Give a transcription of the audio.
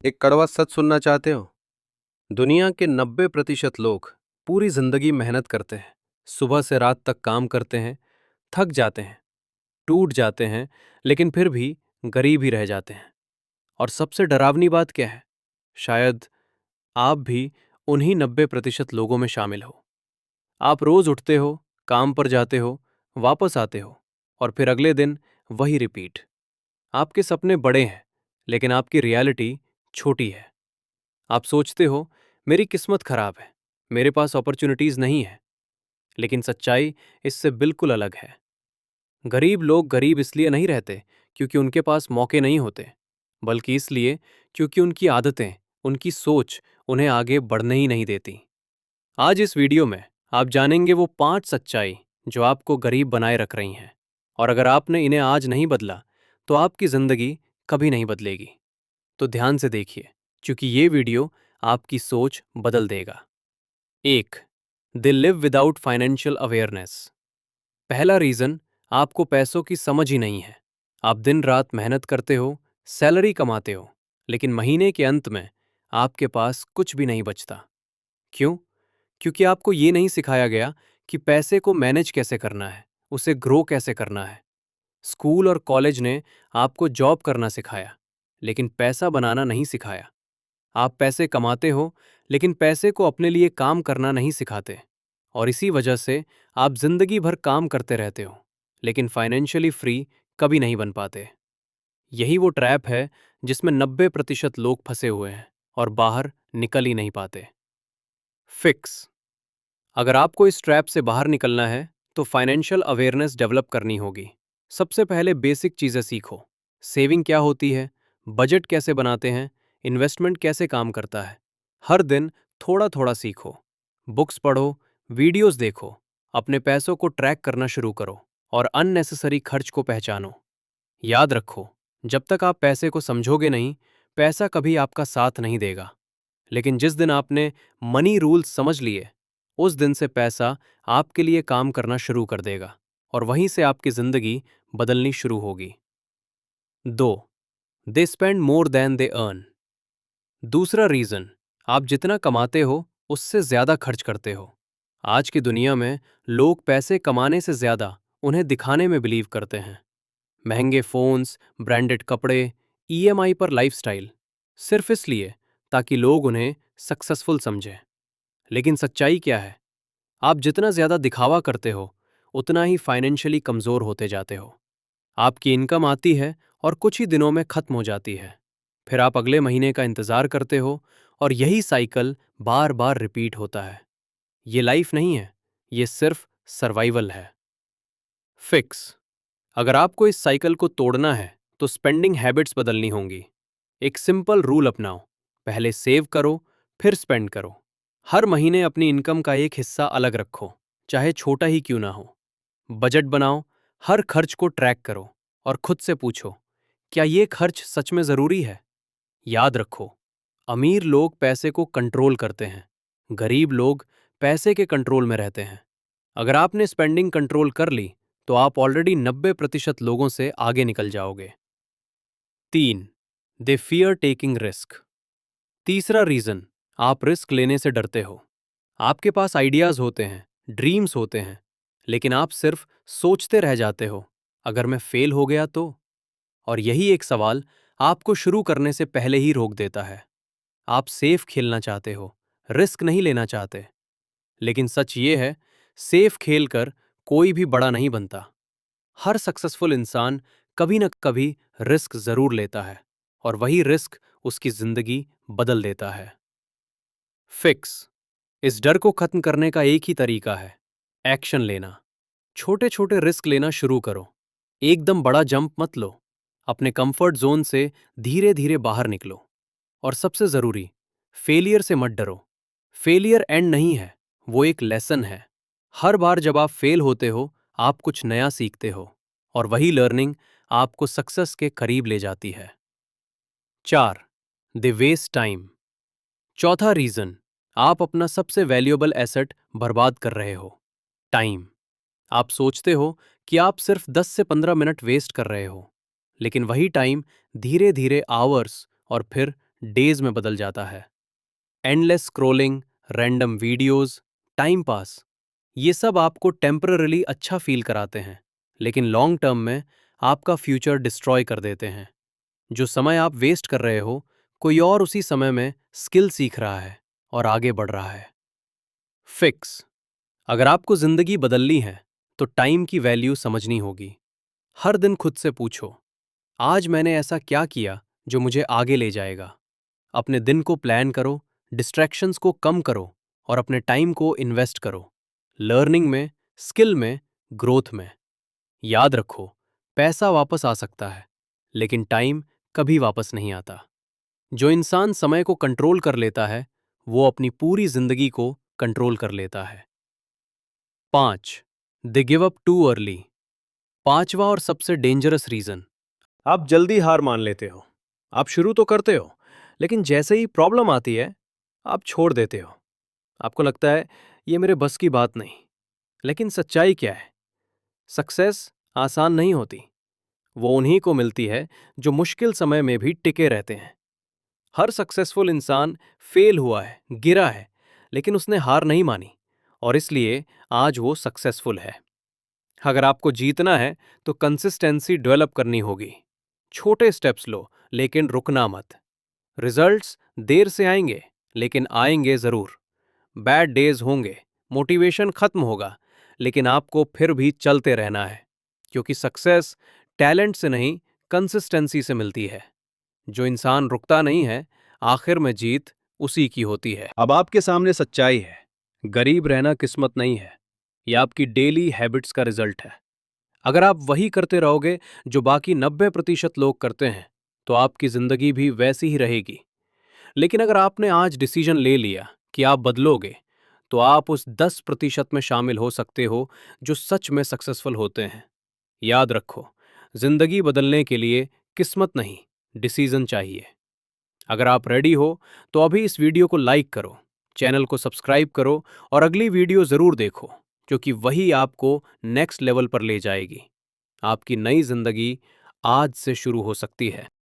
एक कड़वा सच सुनना चाहते हो? दुनिया के 90% लोग पूरी जिंदगी मेहनत करते हैं, सुबह से रात तक काम करते हैं, थक जाते हैं, टूट जाते हैं, लेकिन फिर भी गरीब ही रह जाते हैं। और सबसे डरावनी बात क्या है? शायद आप भी उन्हीं 90% लोगों में शामिल हो। आप रोज उठते हो, काम पर जाते हो, वापस आते हो, और फिर अगले दिन वही रिपीट। आपके सपने बड़े हैं, लेकिन आपकी रियलिटी छोटी है। आप सोचते हो, मेरी किस्मत खराब है, मेरे पास अपॉर्चुनिटीज नहीं है। लेकिन सच्चाई इससे बिल्कुल अलग है। गरीब लोग गरीब इसलिए नहीं रहते क्योंकि उनके पास मौके नहीं होते, बल्कि इसलिए क्योंकि उनकी आदतें, उनकी सोच उन्हें आगे बढ़ने ही नहीं देती। आज इस वीडियो में आप जानेंगे वो 5 सच्चाई जो आपको गरीब बनाए रख रही हैं, और अगर आपने इन्हें आज नहीं बदला तो आपकी जिंदगी कभी नहीं बदलेगी। तो ध्यान से देखिए, क्योंकि ये वीडियो आपकी सोच बदल देगा। 1. They live without financial awareness. पहला रीजन, आपको पैसों की समझ ही नहीं है। आप दिन रात मेहनत करते हो, सैलरी कमाते हो, लेकिन महीने के अंत में आपके पास कुछ भी नहीं बचता। क्यों? क्योंकि आपको ये नहीं सिखाया गया कि पैसे को मैनेज कैसे करना है, उसे ग्रो कैसे करना है। स्कूल और कॉलेज ने आपको जॉब करना सिखाया, लेकिन पैसा बनाना नहीं सिखाया। आप पैसे कमाते हो, लेकिन पैसे को अपने लिए काम करना नहीं सिखाते। और इसी वजह से आप जिंदगी भर काम करते रहते हो, लेकिन फाइनेंशियली फ्री कभी नहीं बन पाते। यही वो ट्रैप है जिसमें 90% लोग फंसे हुए हैं और बाहर निकल ही नहीं पाते। फिक्स। अगर आपको इस ट्रैप से बाहर निकलना है तो फाइनेंशियल अवेयरनेस डेवलप करनी होगी। सबसे पहले बेसिक चीज़ें सीखो। सेविंग क्या होती है, बजट कैसे बनाते हैं, इन्वेस्टमेंट कैसे काम करता है। हर दिन थोड़ा थोड़ा सीखो। बुक्स पढ़ो, वीडियोस देखो, अपने पैसों को ट्रैक करना शुरू करो और अननेसेसरी खर्च को पहचानो। याद रखो, जब तक आप पैसे को समझोगे नहीं, पैसा कभी आपका साथ नहीं देगा। लेकिन जिस दिन आपने मनी रूल्स समझ लिए, उस दिन से पैसा आपके लिए काम करना शुरू कर देगा, और वहीं से आपकी जिंदगी बदलनी शुरू होगी। 2. They spend more than they earn. दूसरा रीजन, आप जितना कमाते हो उससे ज्यादा खर्च करते हो। आज की दुनिया में लोग पैसे कमाने से ज्यादा उन्हें दिखाने में बिलीव करते हैं। महंगे फोन्स, ब्रांडेड कपड़े, ईएमआई पर लाइफस्टाइल, सिर्फ इसलिए ताकि लोग उन्हें सक्सेसफुल समझें। लेकिन सच्चाई क्या है? आप जितना ज्यादा दिखावा करते हो, उतना ही फाइनेंशियली कमजोर होते जाते हो। आपकी इनकम आती है और कुछ ही दिनों में खत्म हो जाती है। फिर आप अगले महीने का इंतजार करते हो, और यही साइकिल बार बार रिपीट होता है। ये लाइफ नहीं है, ये सिर्फ सर्वाइवल है। फिक्स। अगर आपको इस साइकिल को तोड़ना है तो स्पेंडिंग हैबिट्स बदलनी होंगी। एक सिंपल रूल अपनाओ, पहले सेव करो, फिर स्पेंड करो। हर महीने अपनी इनकम का एक हिस्सा अलग रखो, चाहे छोटा ही क्यों ना हो। बजट बनाओ, हर खर्च को ट्रैक करो, और खुद से पूछो, क्या ये खर्च सच में जरूरी है? याद रखो, अमीर लोग पैसे को कंट्रोल करते हैं, गरीब लोग पैसे के कंट्रोल में रहते हैं। अगर आपने स्पेंडिंग कंट्रोल कर ली तो आप ऑलरेडी 90% लोगों से आगे निकल जाओगे। 3. दे फियर टेकिंग रिस्क। तीसरा रीजन, आप रिस्क लेने से डरते हो। आपके पास आइडियाज होते हैं, ड्रीम्स होते हैं, लेकिन आप सिर्फ सोचते रह जाते हो, अगर मैं फेल हो गया तो। और यही एक सवाल आपको शुरू करने से पहले ही रोक देता है। आप सेफ खेलना चाहते हो, रिस्क नहीं लेना चाहते। लेकिन सच ये है, सेफ खेलकर कोई भी बड़ा नहीं बनता। हर सक्सेसफुल इंसान कभी न कभी रिस्क जरूर लेता है, और वही रिस्क उसकी जिंदगी बदल देता है। फिक्स। इस डर को खत्म करने का एक ही तरीका है, एक्शन लेना। छोटे छोटे रिस्क लेना शुरू करो, एकदम बड़ा जंप मत लो। अपने कंफर्ट जोन से धीरे धीरे बाहर निकलो। और सबसे जरूरी, फेलियर से मत डरो। फेलियर एंड नहीं है, वो एक लेसन है। हर बार जब आप फेल होते हो, आप कुछ नया सीखते हो, और वही लर्निंग आपको सक्सेस के करीब ले जाती है। 4. दे वेस्ट टाइम। चौथा रीजन, आप अपना सबसे वैल्यूएबल एसेट बर्बाद कर रहे हो, टाइम। आप सोचते हो कि आप सिर्फ 10 से 15 मिनट वेस्ट कर रहे हो, लेकिन वही टाइम धीरे धीरे आवर्स और फिर डेज में बदल जाता है। Endless scrolling, random videos, time pass, ये सब आपको टेम्पररीली अच्छा फील कराते हैं, लेकिन लॉन्ग टर्म में आपका फ्यूचर डिस्ट्रॉय कर देते हैं। जो समय आप वेस्ट कर रहे हो, कोई और उसी समय में स्किल सीख रहा है और आगे बढ़ रहा है। फिक्स, अगर आपको जिंदगी बदलनी है तो टाइम की वैल्यू समझनी होगी। हर दिन खुद से पूछो, आज मैंने ऐसा क्या किया जो मुझे आगे ले जाएगा। अपने दिन को प्लान करो, डिस्ट्रैक्शंस को कम करो और अपने टाइम को इन्वेस्ट करो। लर्निंग में, स्किल में, ग्रोथ में। याद रखो, पैसा वापस आ सकता है, लेकिन टाइम कभी वापस नहीं आता। जो इंसान समय को कंट्रोल कर लेता है, वो अपनी पूरी जिंदगी को कंट्रोल कर लेता है। 5. They give up too early. पांचवा और सबसे डेंजरस रीजन, आप जल्दी हार मान लेते हो। आप शुरू तो करते हो, लेकिन जैसे ही प्रॉब्लम आती है, आप छोड़ देते हो। आपको लगता है ये मेरे बस की बात नहीं। लेकिन सच्चाई क्या है? सक्सेस आसान नहीं होती। वो उन्हीं को मिलती है जो मुश्किल समय में भी टिके रहते हैं। हर सक्सेसफुल इंसान फेल हुआ है, गिरा है, लेकिन उसने हार नहीं मानी और इसलिए आज वो सक्सेसफुल है। अगर आपको जीतना है तो कंसिस्टेंसी डेवलप करनी होगी। छोटे स्टेप्स लो, लेकिन रुकना मत। रिजल्ट्स देर से आएंगे, लेकिन आएंगे जरूर। बैड डेज होंगे, मोटिवेशन खत्म होगा, लेकिन आपको फिर भी चलते रहना है, क्योंकि सक्सेस टैलेंट से नहीं, कंसिस्टेंसी से मिलती है। जो इंसान रुकता नहीं है, आखिर में जीत उसी की होती है। अब आपके सामने सच्चाई है, गरीब रहना किस्मत नहीं है, यह आपकी डेली हैबिट्स का रिजल्ट है। अगर आप वही करते रहोगे जो बाकी 90% लोग करते हैं, तो आपकी जिंदगी भी वैसी ही रहेगी। लेकिन अगर आपने आज डिसीजन ले लिया कि आप बदलोगे, तो आप उस 10% में शामिल हो सकते हो जो सच में सक्सेसफुल होते हैं। याद रखो, जिंदगी बदलने के लिए किस्मत नहीं, डिसीजन चाहिए। अगर आप रेडी हो तो अभी इस वीडियो को लाइक करो, चैनल को सब्सक्राइब करो और अगली वीडियो जरूर देखो, क्योंकि वही आपको नेक्स्ट लेवल पर ले जाएगी। आपकी नई जिंदगी आज से शुरू हो सकती है।